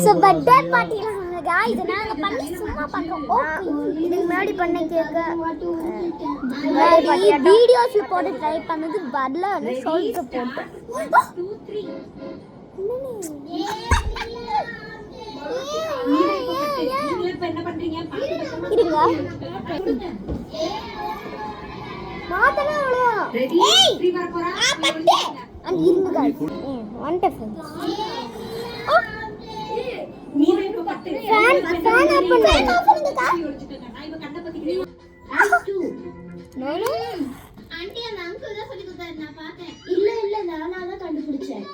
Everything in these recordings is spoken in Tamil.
ஸோ பர்த்டே பார்ட்டியில் இதை நாங்கள் பண்ணி சும்மா பண்ணுறோம். ஓகே, இதுக்கு முன்னாடி பண்ண கேட்க வீடியோஸில் போட்டு ட்ரை பண்ணது வரல, ஷோல்க்கு போட்டேன். இருங்க மாத்தனா அவ்வளோ அந்த இருங்க गाइस வண்டர்ஃபுல் ஃபேன் ஆஃப் பண்ணுங்கக்கா. நோ நோ ஆன்ட்டி அந்த அங்கிள் தான் சொல்லி கொடுத்தாரு, நான் பார்த்தேன். இல்ல நானா தான் கண்டுபிடிச்சேன்.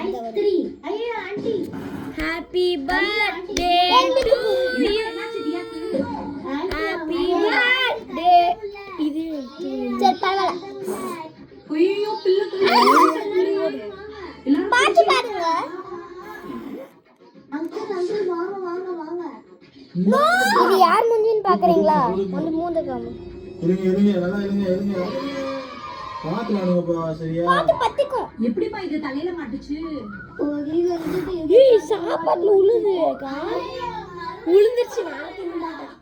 ஐஸ் 3 ஐயோ anti happy birthday to you happy birthday. இது சரி பரவாயில்ல. ஐயோ பிள்ளை பாட்டு பாருங்க. அங்கிள் வாங்க. இது யார் மூஞ்சின்னு பாக்குறீங்களா? வந்து மூஞ்ச காம. இருங்க நல்லா இருங்க. பாத்துலானுங்கப்பா சரியா? பாத்து பத்திக்கும். எப்படிப்பா இது தலையில மாட்டுச்சு? ஏய் சாப்பாட்டுல உளுந்துக்கா. உளுந்துச்சு நான் தின்ன மாட்டேன்.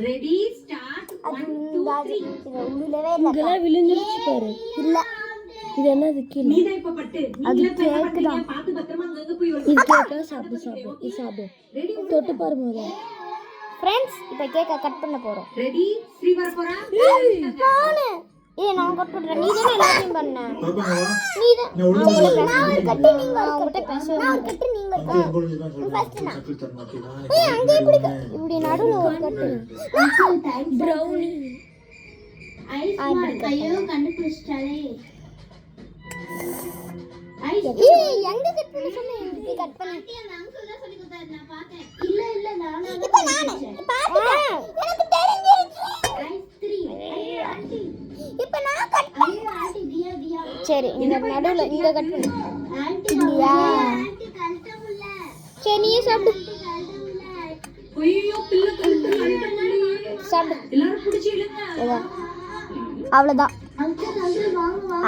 Ready start 1 2 3. இது உளுலவே இல்ல. இதெல்லாம் விழுந்துருச்சு பாரு. இல்ல. இது என்னது கீழ? நீ தான் இப்ப பட்டு. நீங்க கேக்குதா? பாத்து பத்திரமா அங்க போய் இது கேக்க சாப்பிடு. ரெடி தொட்டு பாருங்க முதல்ல. फ्रेंड्स இப்போ கேக்க கட் பண்ண போறோம். ரெடி ஸ்ரீ வர போறா. நானே நான் கட் பண்றேன். நீ தான எல்லாத்தையும் பண்ண. நீ தான் நான் ஒரு கட் நீங்க உங்ககிட்ட பேசுறேன். நான் ஒரு கட் நீங்க ஃபர்ஸ்ட் நான் அங்க இப்படி நடுவுல ஒரு கட் ப்ரௌனி ஐஸ் ஐயோ கண்டுபிடிச்சாலே. எங்க கட் பண்ண சொன்னே? இப்படி கட் பண்ணி அந்த அங்கிள் தான் சொல்லி கொடுத்தாரு, நான் பார்த்தேன். இல்ல நானா இப்ப நானே பாத்துட்டேன். எனக்கு தெரிஞ்சிருச்சு. ஐஸ் 3 ஐயோ ஆன்ட்டி இப்ப நான் கட் ஐயோ ஆன்ட்டி தியா சரி இந்த நடுவுல இங்க கட் பண்ணு ஆன்ட்டி. தியா ஆன்ட்டி கல்ட்டமுல்ல. சரி நீ சாப்பிடு. ஐயோ பிள்ளை கல்ட்டமுல்ல. சாப்பிடு எல்லாரும் புடிச்சு இழுங்க. அவ்வளவுதான்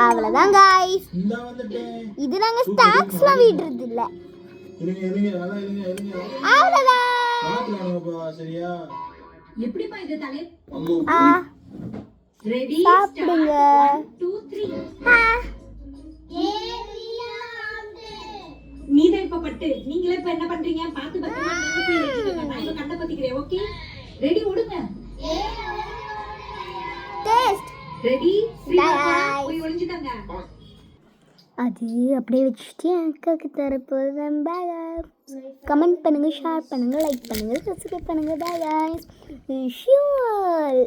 அவ்வளவுதான் गाइस. இது நாங்க ஸ்டாக்ஸ்லாம் வீட்றது இல்ல. இருங்க நல்லா இருங்க. அவ்வளவுதான் பாத்துலானுங்கப்பா சரியா? எப்படிப்பா இது தலை ரெடி சாப்பிடுங்க 1 2 3. நீதான் இப்ப பட்டு. நீங்களே இப்ப என்ன பண்றீங்க? பாத்து பத்திரமா நீங்க போய் வச்சுக்கோங்க. நான் இத கண்ண பத்திக்கிறேன். ஓகே ரெடி ஓடுங்க. டேஸ்ட் ரெடி போய் ஒளிஞ்சிட்டாங்க. அது அப்படியே வச்சுட்டு அக்காக்கு தரப்போகிறேன். பாய் கமெண்ட் பண்ணுங்கள், ஷேர் பண்ணுங்கள், லைக் பண்ணுங்கள், சப்ஸ்கிரைப் பண்ணுங்கள். பாய் விஷ் யூ ஆல்.